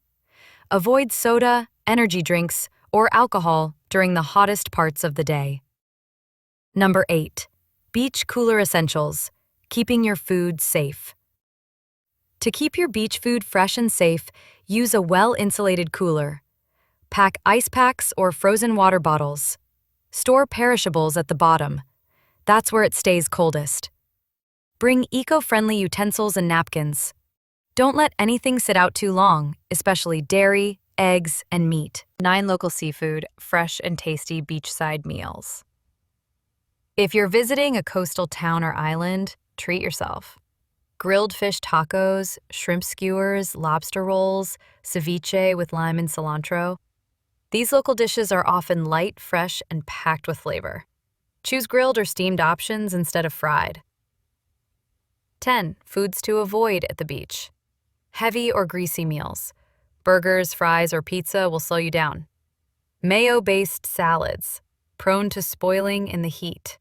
Speaker 2: Avoid soda, energy drinks, or alcohol during the hottest parts of the day. Number 8. Beach cooler essentials. Keeping your food safe. To keep your beach food fresh and safe, use a well-insulated cooler. Pack ice packs or frozen water bottles. Store perishables at the bottom. That's where it stays coldest. Bring eco-friendly utensils and napkins. Don't let anything sit out too long, especially dairy, eggs, and meat. 9 local seafood, fresh and tasty beachside meals. If you're visiting a coastal town or island, treat yourself. Grilled fish tacos, shrimp skewers, lobster rolls, ceviche with lime and cilantro. These local dishes are often light, fresh, and packed with flavor. Choose grilled or steamed options instead of fried. 10. Foods to avoid at the beach. Heavy or greasy meals. Burgers, fries, or pizza will slow you down. Mayo-based salads, prone to spoiling in the heat.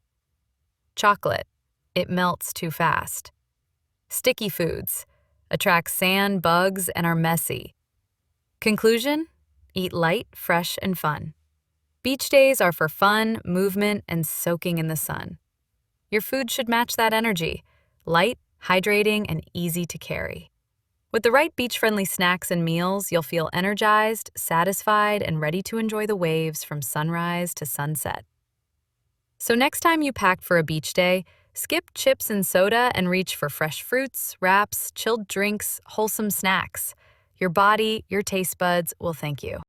Speaker 2: Chocolate, it melts too fast. Sticky foods, attract sand, bugs, and are messy. Conclusion? Eat light, fresh, and fun. Beach days are for fun, movement, and soaking in the sun. Your food should match that energy. Light, hydrating, and easy to carry. With the right beach-friendly snacks and meals, you'll feel energized, satisfied, and ready to enjoy the waves from sunrise to sunset. So next time you pack for a beach day, skip chips and soda and reach for fresh fruits, wraps, chilled drinks, wholesome snacks. Your body, your taste buds will thank you.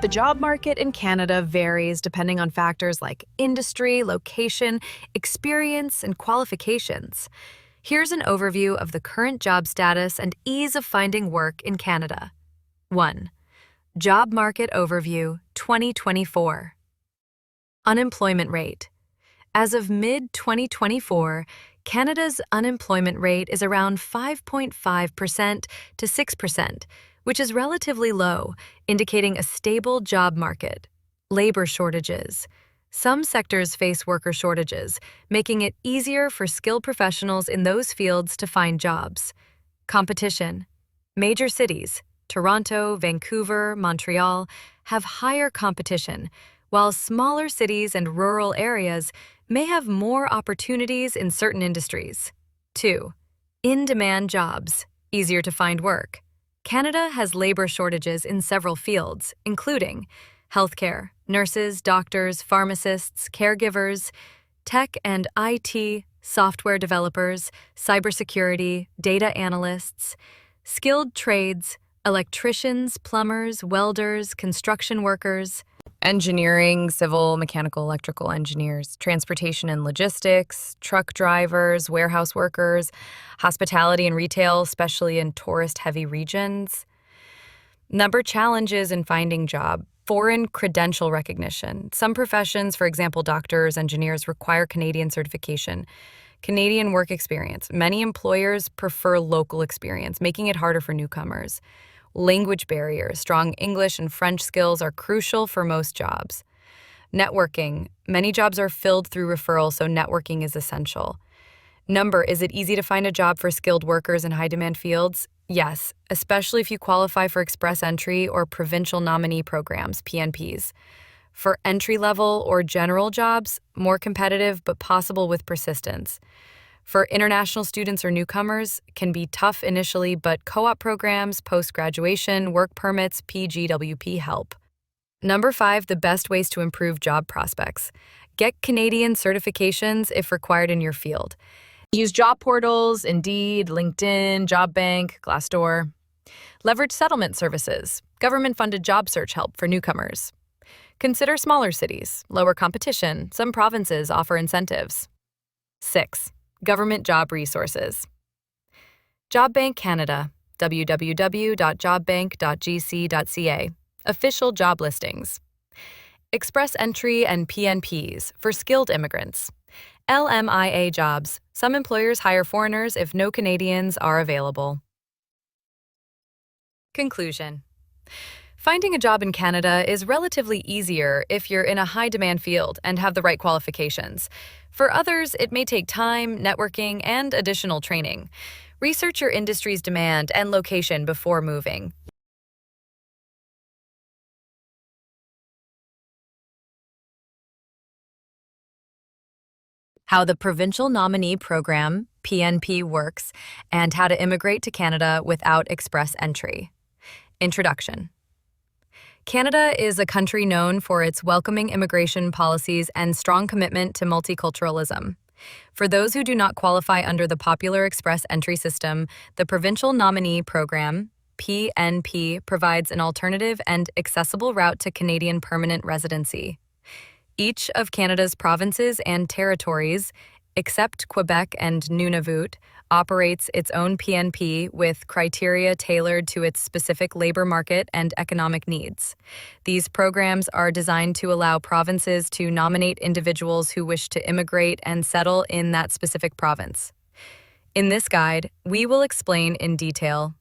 Speaker 2: The job market in Canada varies depending on factors like industry, location, experience, and qualifications. Here's an overview of the current job status and ease of finding work in Canada. 1. Job Market Overview 2024. Unemployment rate. As of mid-2024, Canada's unemployment rate is around 5.5% to 6%, which is relatively low, indicating a stable job market. Labor shortages. Some sectors face worker shortages, making it easier for skilled professionals in those fields to find jobs. Competition. Major cities, Toronto, Vancouver, Montreal, have higher competition, while smaller cities and rural areas may have more opportunities in certain industries. 2. In-demand jobs, easier to find work. Canada has labor shortages in several fields, including healthcare, nurses, doctors, pharmacists, caregivers, tech and IT, software developers, cybersecurity, data analysts, skilled trades, electricians, plumbers, welders, construction workers, engineering, civil, mechanical, electrical engineers, transportation and logistics, truck drivers, warehouse workers, hospitality and retail, especially in tourist-heavy regions. Number challenges in finding job. Foreign credential recognition. Some professions, for example, doctors, engineers, require Canadian certification. Canadian work experience. Many employers prefer local experience, making it harder for newcomers. Language barriers. Strong English and French skills are crucial for most jobs. Networking. Many jobs are filled through referral, so networking is essential. Number, is it easy to find a job for skilled workers in high-demand fields? Yes, especially if you qualify for express entry or provincial nominee programs, PNPs. For entry-level or general jobs, more competitive but possible with persistence. For international students or newcomers, can be tough initially, but co-op programs, post-graduation, work permits, PGWP help. Number 5, the best ways to improve job prospects. Get Canadian certifications if required in your field. Use job portals, Indeed, LinkedIn, Job Bank, Glassdoor. Leverage settlement services, government-funded job search help for newcomers. Consider smaller cities, lower competition. Some provinces offer incentives. 6. Government job resources. Job Bank Canada, www.jobbank.gc.ca. Official job listings. Express entry and PNPs for skilled immigrants. LMIA jobs. Some employers hire foreigners if no Canadians are available. Conclusion. Finding a job in Canada is relatively easier if you're in a high-demand field and have the right qualifications. For others, it may take time, networking, and additional training. Research your industry's demand and location before moving. How the Provincial Nominee Program, PNP, works, and how to immigrate to Canada without express entry. Introduction. Canada is a country known for its welcoming immigration policies and strong commitment to multiculturalism. For those who do not qualify under the popular express entry system, the Provincial Nominee Program, PNP, provides an alternative and accessible route to Canadian permanent residency. Each of Canada's provinces and territories, except Quebec and Nunavut, operates its own PNP with criteria tailored to its specific labor market and economic needs. These programs are designed to allow provinces to nominate individuals who wish to immigrate and settle in that specific province. In this guide, we will explain in detail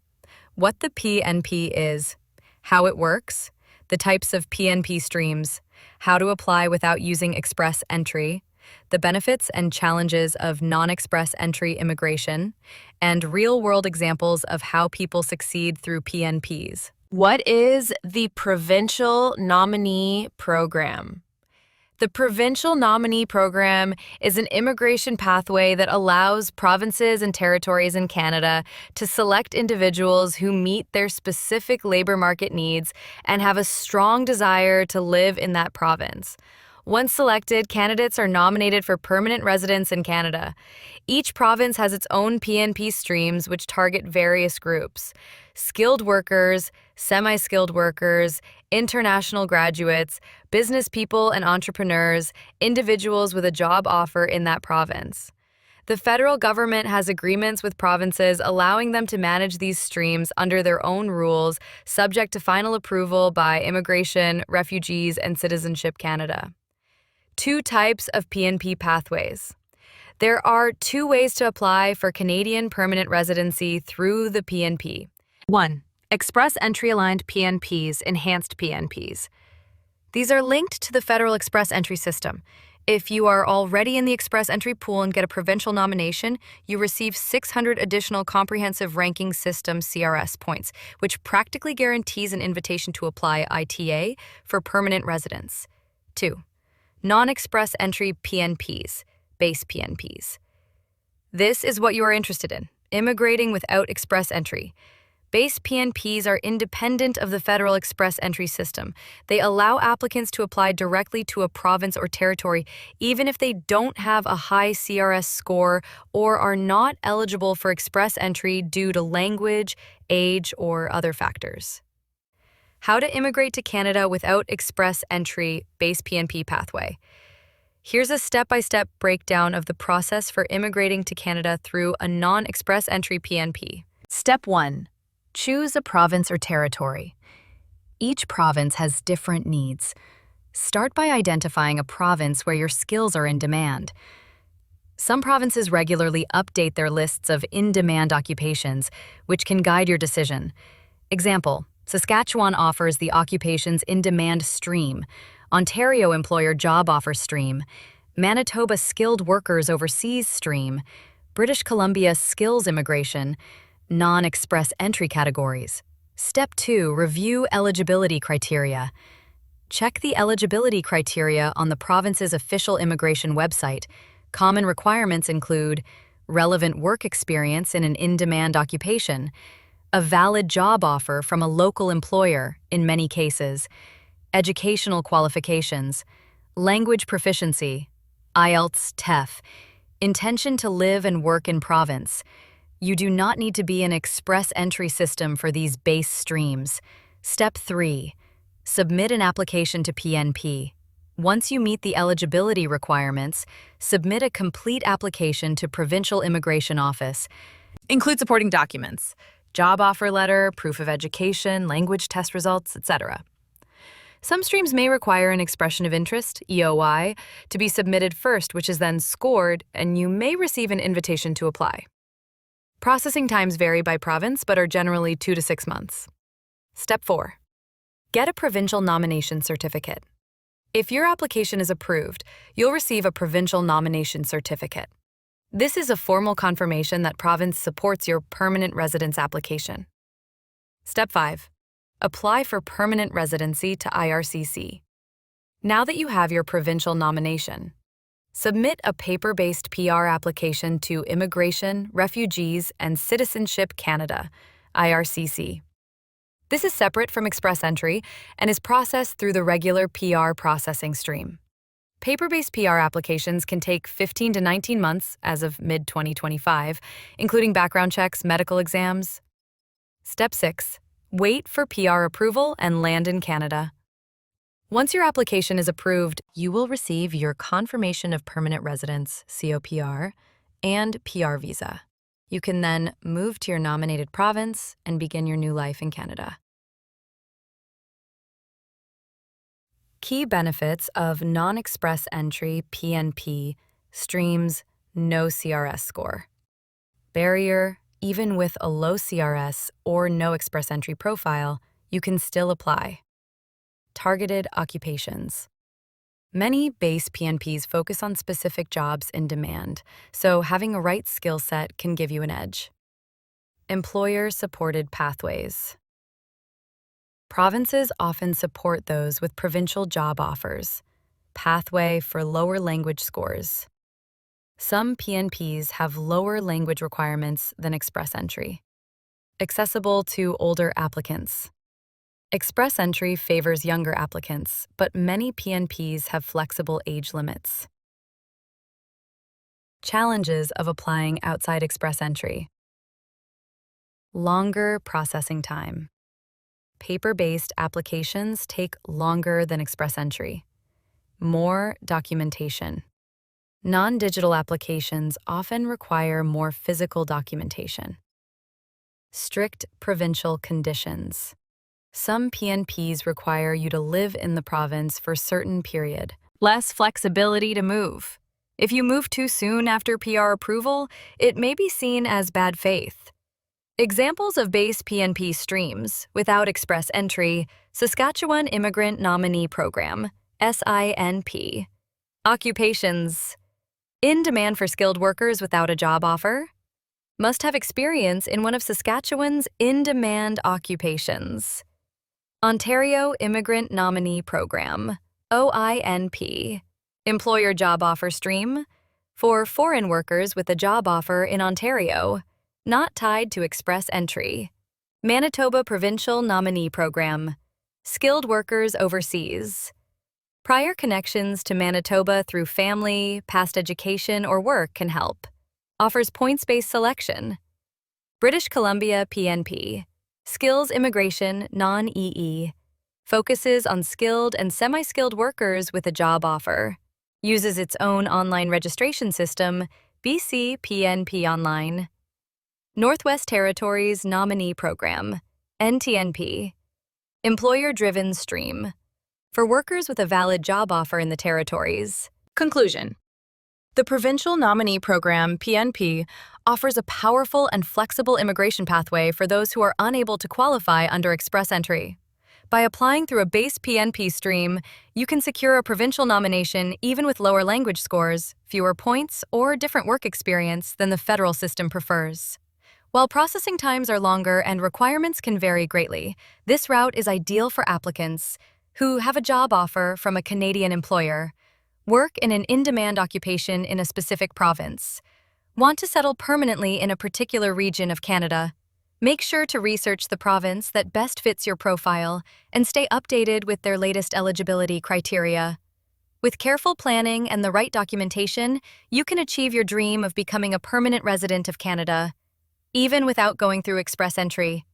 Speaker 2: what the PNP is, how it works, the types of PNP streams, how to apply without using express entry, the benefits and challenges of non-express entry immigration, and real-world examples of how people succeed through PNPs. What is the Provincial Nominee Program? The Provincial Nominee Program is an immigration pathway that allows provinces and territories in Canada to select individuals who meet their specific labor market needs and have a strong desire to live in that province. Once selected, candidates are nominated for permanent residence in Canada. Each province has its own PNP streams which target various groups: skilled workers, semi-skilled workers, international graduates, business people and entrepreneurs, individuals with a job offer in that province. The federal government has agreements with provinces allowing them to manage these streams under their own rules, subject to final approval by Immigration, Refugees, and Citizenship Canada. 2 types of PNP pathways. There are 2 ways to apply for Canadian permanent residency through the PNP. 1. Express entry-aligned PNPs, enhanced PNPs. These are linked to the federal express entry system. If you are already in the express entry pool and get a provincial nomination, you receive 600 additional comprehensive ranking system CRS points, which practically guarantees an invitation to apply ITA for permanent residence. 2. Non-express entry PNPs, base PNPs. This is what you are interested in, immigrating without express entry. Base PNPs are independent of the federal express entry system. They allow applicants to apply directly to a province or territory, even if they don't have a high CRS score or are not eligible for express entry due to language, age, or other factors. How to immigrate to Canada without express entry base PNP pathway. Here's a step-by-step breakdown of the process for immigrating to Canada through a non-express entry PNP. Step 1. Choose a province or territory. Each province has different needs. Start by identifying a province where your skills are in demand. Some provinces regularly update their lists of in-demand occupations, which can guide your decision. Example, Saskatchewan offers the Occupations in Demand stream, Ontario Employer Job Offer stream, Manitoba Skilled Workers Overseas stream, British Columbia Skills Immigration, non-express entry categories. Step 2. Review eligibility criteria. Check the eligibility criteria on the province's official immigration website. Common requirements include relevant work experience in an in-demand occupation, a valid job offer from a local employer in many cases, educational qualifications, language proficiency, IELTS, TEF, intention to live and work in province. You do not need to be an express entry system for these base streams. Step 3. Submit an application to PNP. Once you meet the eligibility requirements, submit a complete application to Provincial Immigration Office. Include supporting documents, job offer letter, proof of education, language test results, etc. Some streams may require an expression of interest, EOI, to be submitted first, which is then scored, and you may receive an invitation to apply. Processing times vary by province, but are generally 2 to 6 months. Step 4. Get a provincial nomination certificate. If your application is approved, you'll receive a provincial nomination certificate. This is a formal confirmation that province supports your permanent residence application. Step 5. Apply for permanent residency to IRCC. Now that you have your provincial nomination, submit a paper-based PR application to Immigration, Refugees, and Citizenship Canada, IRCC. This is separate from express entry and is processed through the regular PR processing stream. Paper-based PR applications can take 15 to 19 months as of mid-2025, including background checks, medical exams. Step 6. Wait for PR approval and land in Canada. Once your application is approved, you will receive your Confirmation of Permanent Residence, COPR, and PR visa. You can then move to your nominated province and begin your new life in Canada. Key benefits of non-express entry PNP streams no CRS score. Barrier, even with a low CRS or no express entry profile, you can still apply. Targeted occupations. Many base PNPs focus on specific jobs in demand, so having a right skill set can give you an edge. Employer-supported pathways. Provinces often support those with provincial job offers, pathway for lower language scores. Some PNPs have lower language requirements than express entry. Accessible to older applicants. Express entry favors younger applicants, but many PNPs have flexible age limits. Challenges of applying outside express entry. Longer processing time. Paper-based applications take longer than express entry. More documentation. Non-digital applications often require more physical documentation. Strict provincial conditions. Some PNPs require you to live in the province for a certain period. Less flexibility to move. If you move too soon after PR approval, it may be seen as bad faith. Examples of base PNP streams without express entry: Saskatchewan Immigrant Nominee Program, SINP. Occupations: in demand for skilled workers without a job offer. Must have experience in one of Saskatchewan's in-demand occupations. Ontario Immigrant Nominee Program, OINP, Employer Job Offer Stream, for foreign workers with a job offer in Ontario, not tied to express entry. Manitoba Provincial Nominee Program, skilled workers overseas. Prior connections to Manitoba through family, past education, or work can help. Offers points-based selection. British Columbia PNP, skills immigration, non-EE. Focuses on skilled and semi-skilled workers with a job offer. Uses its own online registration system, BC PNP Online. Northwest Territories Nominee Program, NTNP. Employer-driven stream. For workers with a valid job offer in the territories. Conclusion. The Provincial Nominee Program, PNP, offers a powerful and flexible immigration pathway for those who are unable to qualify under express entry. By applying through a base PNP stream, you can secure a provincial nomination even with lower language scores, fewer points, or different work experience than the federal system prefers. While processing times are longer and requirements can vary greatly, this route is ideal for applicants who have a job offer from a Canadian employer, work in an in-demand occupation in a specific province, want to settle permanently in a particular region of Canada. Make sure to research the province that best fits your profile and stay updated with their latest eligibility criteria. With careful planning and the right documentation, you can achieve your dream of becoming a permanent resident of Canada, even without going through express entry.